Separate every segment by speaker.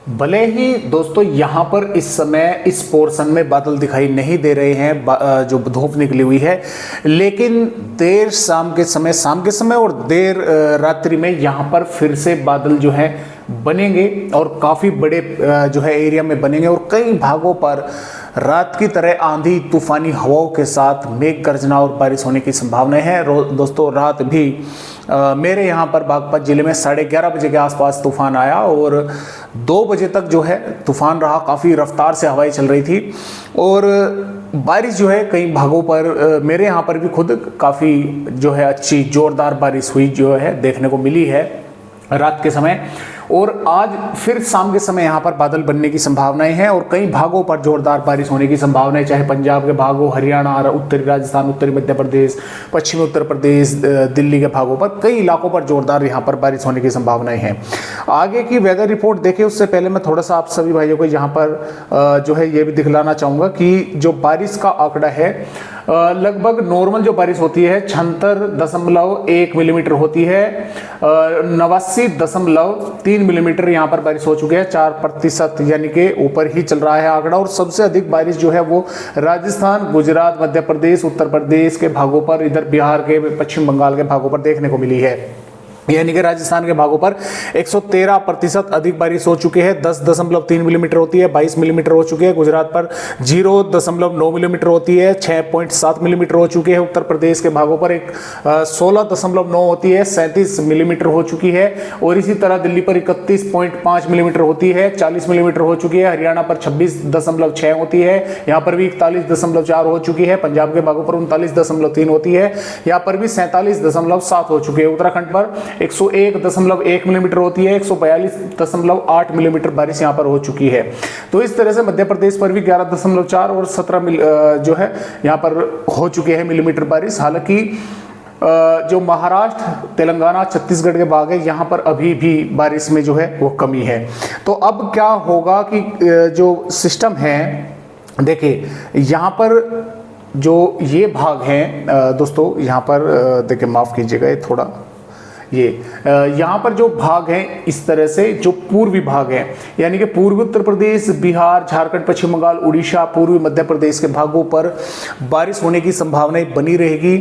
Speaker 1: भले ही दोस्तों यहाँ पर इस समय इस पोर्शन में बादल दिखाई नहीं दे रहे हैं, जो धूप निकली हुई है, लेकिन देर शाम के समय और देर रात्रि में यहाँ पर फिर से बादल जो है बनेंगे और काफ़ी बड़े जो है एरिया में बनेंगे और कई भागों पर रात की तरह आंधी तूफानी हवाओं के साथ मेघ गर्जना और बारिश होने की संभावना है। दोस्तों रात भी मेरे यहाँ पर बागपत जिले में 11:30 बजे के आसपास तूफान आया और 2 बजे तक जो है तूफान रहा। काफ़ी रफ्तार से हवाएं चल रही थी और बारिश जो है कई भागों पर, मेरे यहाँ पर भी खुद काफ़ी जो है अच्छी जोरदार बारिश हुई जो है देखने को मिली है रात के समय। और आज फिर शाम के समय यहाँ पर बादल बनने की संभावनाएं हैं और कई भागों पर जोरदार बारिश होने की संभावनाएं, चाहे पंजाब के भाग हो, हरियाणा, उत्तरी राजस्थान, उत्तरी मध्य प्रदेश, पश्चिमी उत्तर प्रदेश, दिल्ली के भागों पर, कई इलाकों पर जोरदार यहाँ पर बारिश होने की संभावनाएं हैं। आगे की वेदर रिपोर्ट देखें उससे पहले मैं थोड़ा सा आप सभी भाइयों को यहाँ पर जो है ये भी दिखलाना चाहूँगा कि जो बारिश का आंकड़ा है, लगभग नॉर्मल जो बारिश होती है 76.1 मिलीमीटर होती है, 89.3 मिलीमीटर यहाँ पर बारिश हो चुकी है, 4% यानी कि ऊपर ही चल रहा है आंकड़ा। और सबसे अधिक बारिश जो है वो राजस्थान, गुजरात, मध्य प्रदेश, उत्तर प्रदेश के भागों पर, इधर बिहार के, पश्चिम बंगाल के भागों पर देखने को मिली है। यानी कि राजस्थान के भागों पर 113% अधिक बारिश हो चुकी है, 10.3 मिलीमीटर होती है, 22 मिलीमीटर हो चुकी है। गुजरात पर 0.9 मिलीमीटर होती है, 6.7 मिलीमीटर हो चुकी है। उत्तर प्रदेश के भागों पर 16.9 होती है, 37 मिलीमीटर हो चुकी है। और इसी तरह दिल्ली पर 31.5 मिलीमीटर होती है, 40 मिलीमीटर हो चुकी है। हरियाणा पर 26.6 होती है, यहाँ पर भी 41.4 हो चुकी है। पंजाब के भागों पर 39.3 होती है, यहाँ पर भी 47.7 हो चुकी है। उत्तराखंड पर 101.1 मिलीमीटर होती है, 142.8 मिलीमीटर बारिश यहाँ पर हो चुकी है। तो इस तरह से मध्य प्रदेश पर भी 11.4 और 17 जो है यहाँ पर हो चुके हैं मिलीमीटर बारिश। हालांकि जो महाराष्ट्र, तेलंगाना, छत्तीसगढ़ के भाग है, यहाँ पर अभी भी बारिश में जो है वो कमी है। तो अब क्या होगा कि जो सिस्टम है, देखिए यहाँ पर जो ये भाग हैं दोस्तों, यहाँ पर देखिए माफ़ कीजिएगा ये थोड़ा, ये यहाँ पर जो भाग हैं इस तरह से, जो पूर्वी भाग हैं यानी कि पूर्वी उत्तर प्रदेश, बिहार, झारखंड, पश्चिम बंगाल, उड़ीसा, पूर्वी मध्य प्रदेश के भागों पर बारिश होने की संभावनाएं बनी रहेगी।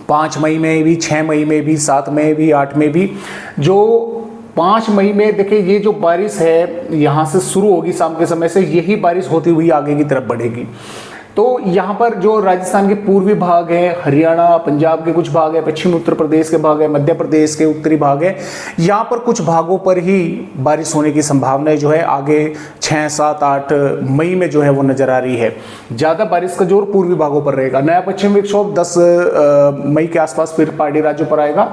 Speaker 1: 5 मई में भी, 6 मई में भी, 7 मई भी, 8 में भी। जो 5 मई में देखिए ये जो बारिश है यहाँ से शुरू होगी शाम के समय से, यही बारिश होती हुई आगे की तरफ बढ़ेगी। तो यहाँ पर जो राजस्थान के पूर्वी भाग है, हरियाणा, पंजाब के कुछ भाग है, पश्चिम उत्तर प्रदेश के भाग है, मध्य प्रदेश के उत्तरी भाग है, यहाँ पर कुछ भागों पर ही बारिश होने की संभावना जो है आगे 6, 7, 8 मई में जो है वो नजर आ रही है। ज़्यादा बारिश का जोर पूर्वी भागों पर रहेगा। नया पश्चिम विक्षोभ 10 मई के आसपास फिर पहाड़ी राज्यों पर आएगा,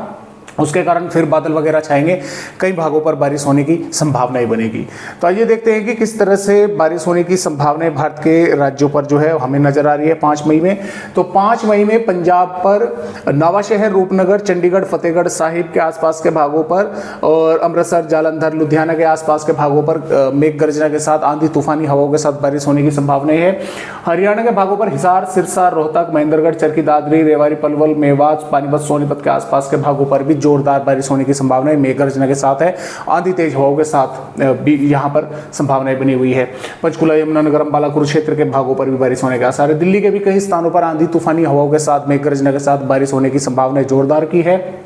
Speaker 1: उसके कारण फिर बादल वगैरह छाएंगे, कई भागों पर बारिश होने की संभावनाएं बनेगी। तो आइए देखते हैं कि किस तरह से बारिश होने की संभावनाएं भारत के राज्यों पर जो है हमें नजर आ रही है 5 मई में। तो 5 मई में पंजाब पर नवाशहर, रूपनगर, चंडीगढ़, फतेहगढ़ साहिब के आसपास के भागों पर और अमृतसर, जालंधर, लुधियाना के आसपास के भागों पर मेघ गर्जना के साथ आंधी तूफानी हवाओं के साथ बारिश होने की संभावना है। हरियाणा के भागों पर हिसार, सिरसा, रोहतक, महेंद्रगढ़, चरखी दादरी, रेवाड़ी, पलवल, मेवात, पानीपत, सोनीपत के आसपास के भागों पर भी जोरदार बारिश होने की संभावना है, मेघ गर्जना के साथ है, आंधी तेज हवाओं के साथ भी यहाँ पर संभावनाएं बनी हुई है। पंचकुला, यमुनानगर, अंबाला, कुरुक्षेत्र के भागों पर भी बारिश होने के आसार है। दिल्ली के भी कई स्थानों पर आंधी तूफानी हवाओं के साथ मेघ गर्जना के साथ बारिश होने की संभावना जोरदार की है।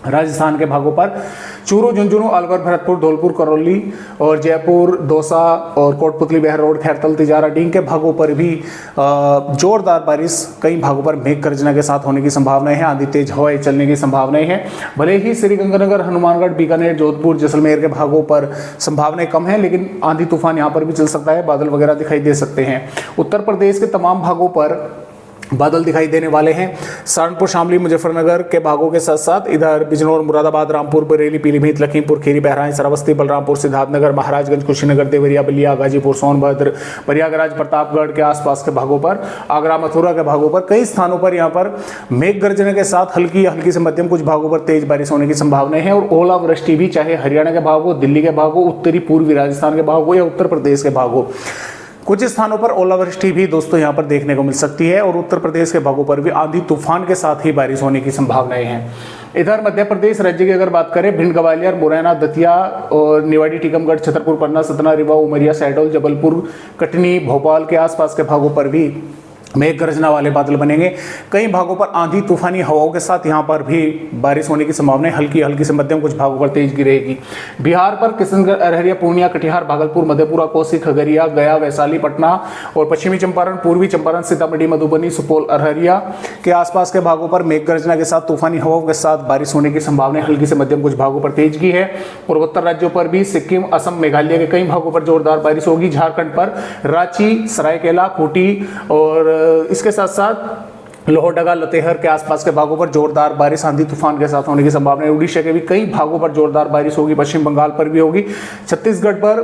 Speaker 1: राजस्थान के भागों पर चूरू, झुंझुनू, अलवर, भरतपुर, धौलपुर, करौली और जयपुर, दौसा और कोटपुतली, बहरोड, खैरतल, तिजारा, डींग के भागों पर भी जोरदार बारिश, कई भागों पर मेघ गर्जना के साथ होने की संभावना है, आंधी तेज हवाएं चलने की संभावनाएं हैं। भले ही श्रीगंगानगर, हनुमानगढ़, बीकानेर, जोधपुर, जैसलमेर के भागों पर संभावनाएं कम है, लेकिन आंधी तूफान यहाँ पर भी चल सकता है, बादल वगैरह दिखाई दे सकते हैं। उत्तर प्रदेश के तमाम भागों पर बादल दिखाई देने वाले हैं। सहारनपुर, शामली, मुजफ्फरनगर के भागों के साथ साथ इधर बिजनौर, मुरादाबाद, रामपुर, बरेली, पीलीभीत, लखीमपुर खीरी, बहराइच, श्रावस्ती, बलरामपुर, सिद्धार्थनगर, महाराजगंज, कुशीनगर, देवरिया, बलिया, गाजीपुर, सोनभद्र, प्रयागराज, प्रतापगढ़ के आसपास के भागों पर, आगरा, मथुरा के भागों पर, कई स्थानों पर यहाँ पर मेघ गर्जन के साथ हल्की से मध्यम, कुछ भागों पर तेज बारिश होने की संभावना है। और ओलावृष्टि भी, चाहे हरियाणा के भाग हो, दिल्ली के भाग हो, उत्तरी पूर्वी राजस्थान के भाग हो या उत्तर प्रदेश के भाग हो, कुछ स्थानों पर ओलावृष्टि भी दोस्तों यहाँ पर देखने को मिल सकती है और उत्तर प्रदेश के भागों पर भी आंधी तूफान के साथ ही बारिश होने की संभावनाएं हैं। इधर मध्य प्रदेश राज्य की अगर बात करें, भिंड, ग्वालियर, मुरैना, दतिया और निवाड़ी, टीकमगढ़, छतरपुर, पन्ना, सतना, रीवा, उमरिया, शहडोल, जबलपुर, कटनी, भोपाल के आसपास के भागों पर भी मेघ गर्जना वाले बादल बनेंगे। कई भागों पर आंधी तूफानी हवाओं के साथ यहाँ पर भी बारिश होने की संभावना है। हल्की से मध्यम, कुछ भागों पर तेज गिरेगी। बिहार पर किशनगढ़, अररिया, पूर्णिया, कटिहार, भागलपुर, मधेपुरा, कोसी, खगड़िया, गया, वैशाली, पटना और पश्चिमी चंपारण, पूर्वी चंपारण, सीतामढ़ी, मधुबनी, सुपौल, अररिया के आसपास के भागों पर मेघ गर्जना के साथ तूफानी हवाओं के साथ बारिश होने की संभावना हल्की से मध्यम, कुछ भागों पर तेज की है। पूर्वोत्तर राज्यों पर भी सिक्किम, असम, मेघालय के कई भागों पर जोरदार बारिश होगी। झारखंड पर रांची, सरायकेला, खूंटी और इसके साथ साथ लोहरदगा, लतेहर के आसपास के भागों पर जोरदार बारिश आंधी तूफान के साथ होने की संभावना है। उड़ीसा के भी कई भागों पर जोरदार बारिश होगी। पश्चिम बंगाल पर भी होगी। छत्तीसगढ़ पर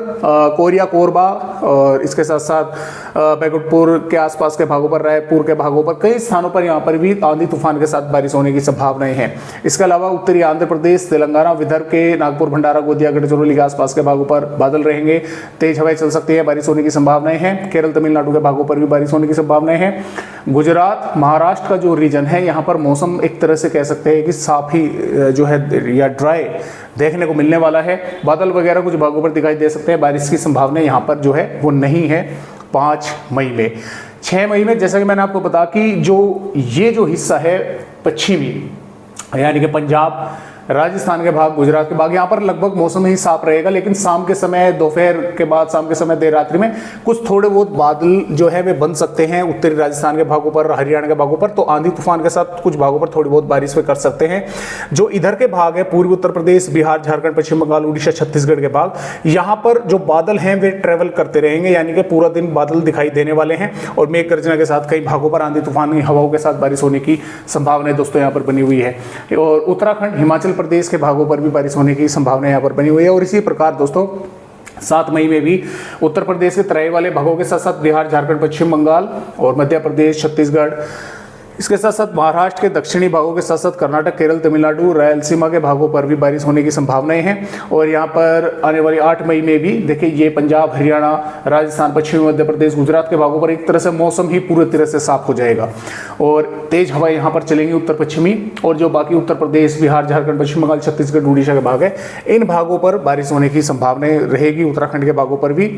Speaker 1: कोरिया, कोरबा और इसके साथ साथ बैकुंठपुर के आसपास के भागों पर, रायपुर के भागों पर, कई स्थानों पर यहाँ पर भी आंधी तूफान के साथ बारिश होने की संभावनाएं हैं। इसके अलावा उत्तरी आंध्र प्रदेश, तेलंगाना, विदर्भ के नागपुर, भंडारा, गोंदिया, गढ़चिरौली के आसपास के भागों पर बादल रहेंगे। तेज हवाएं चल सकती है, बारिश होने की संभावनाएं हैं। केरल, तमिलनाडु के भागों पर भी बारिश होने की संभावनाएं हैं। गुजरात, महाराष्ट्र का जो रीजन है, यहाँ पर मौसम एक तरह से कह सकते हैं कि साफ ही जो है या ड्राई देखने को मिलने वाला है। बादल वगैरह कुछ भागों पर दिखाई दे सकते हैं। बारिश की संभावना यहाँ पर जो है वो नहीं है 5 मई में। 6 मई में जैसा कि मैंने आपको बताया कि ये जो हिस्सा है पश्चिमी, यानी कि पंजाब, राजस्थान के भाग, गुजरात के भाग, यहाँ पर लगभग मौसम ही साफ रहेगा। लेकिन शाम के समय, दोपहर के बाद, शाम के समय, देर रात्रि में कुछ थोड़े बहुत बादल जो है वे बन सकते हैं उत्तरी राजस्थान के भागों पर, हरियाणा के भागों पर। तो आंधी तूफान के साथ कुछ भागों पर थोड़ी बहुत बारिश वे कर सकते हैं। जो इधर के भाग है, पूर्वी उत्तर प्रदेश, बिहार, झारखंड, पश्चिम बंगाल, उड़ीसा, छत्तीसगढ़ के भाग, यहाँ पर जो बादल हैं वे ट्रेवल करते रहेंगे, यानी कि पूरा दिन बादल दिखाई देने वाले हैं और मेघ गर्जना के साथ कई भागों पर आंधी तूफान की हवाओं के साथ बारिश होने की संभावना दोस्तों यहाँ पर बनी हुई है। और उत्तराखंड, हिमाचल प्रदेश के भागों पर भी बारिश होने की संभावना यहाँ पर बनी हुई है। और इसी प्रकार दोस्तों 7 मई में भी उत्तर प्रदेश के तराई वाले भागों के साथ साथ बिहार, झारखंड, पश्चिम बंगाल और मध्य प्रदेश, छत्तीसगढ़, इसके साथ साथ महाराष्ट्र के दक्षिणी भागों के साथ साथ कर्नाटक, केरल, तमिलनाडु, रायलसीमा के भागों पर भी बारिश होने की संभावनाएं हैं। और यहाँ पर आने वाली 8 मई में भी देखिए ये पंजाब, हरियाणा, राजस्थान, पश्चिमी मध्य प्रदेश, गुजरात के भागों पर एक तरह से मौसम ही पूरी तरह से साफ हो जाएगा और तेज हवाएं यहाँ पर चलेंगी उत्तर पश्चिमी। और जो बाकी उत्तर प्रदेश, बिहार, झारखंड, पश्चिम बंगाल, छत्तीसगढ़, उड़ीसा के भाग है, इन भागों पर बारिश होने की संभावनाएं रहेगी। उत्तराखंड के भागों पर भी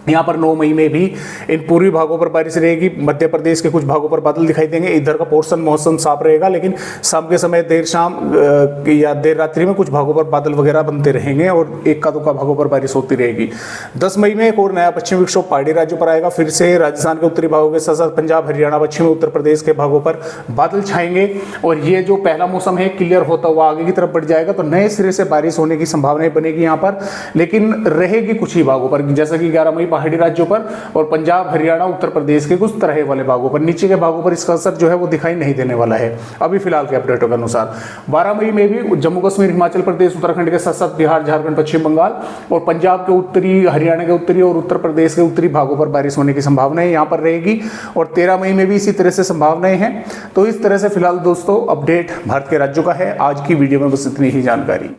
Speaker 1: यहाँ पर 9 मई में भी इन पूर्वी भागों पर बारिश रहेगी। मध्य प्रदेश के कुछ भागों पर बादल दिखाई देंगे। इधर का पोर्शन मौसम साफ रहेगा, लेकिन शाम के समय, देर शाम या देर रात्रि में कुछ भागों पर बादल वगैरह बनते रहेंगे और एक का दुका भागों पर बारिश होती रहेगी। 10 मई में एक और नया पश्चिमी विक्षोभ पहाड़ी राज्यों पर आएगा। फिर से राजस्थान के उत्तरी भागों के साथ साथ पंजाब, हरियाणा, पश्चिमी उत्तर प्रदेश के भागों पर बादल छाएंगे और ये जो पहला मौसम है क्लियर होता हुआ आगे की तरफ बढ़ जाएगा। तो नए सिरे से बारिश होने की संभावनाएं बनेगी यहाँ पर, लेकिन रहेगी कुछ ही भागों पर, जैसा कि 11 मई पहाड़ी राज्यों पर और पंजाब, हरियाणा, उत्तर प्रदेश के कुछ तरह वाले भागों पर। नीचे के भागों पर इसका असर जो है वो दिखाई नहीं देने वाला है अभी फिलहाल के अपडेटों के अनुसार। 12 मई में भी जम्मू कश्मीर, हिमाचल प्रदेश, उत्तराखंड के साथ साथ बिहार, झारखंड, पश्चिम बंगाल और पंजाब के उत्तरी, हरियाणा के उत्तरी और उत्तर प्रदेश के उत्तरी भागों पर बारिश होने की संभावनाएं यहाँ पर रहेगी। और 13 मई में भी इसी तरह से संभावनाएं हैं। तो इस तरह से फिलहाल दोस्तों अपडेट भारत के राज्यों का है। आज की वीडियो में बस इतनी ही जानकारी।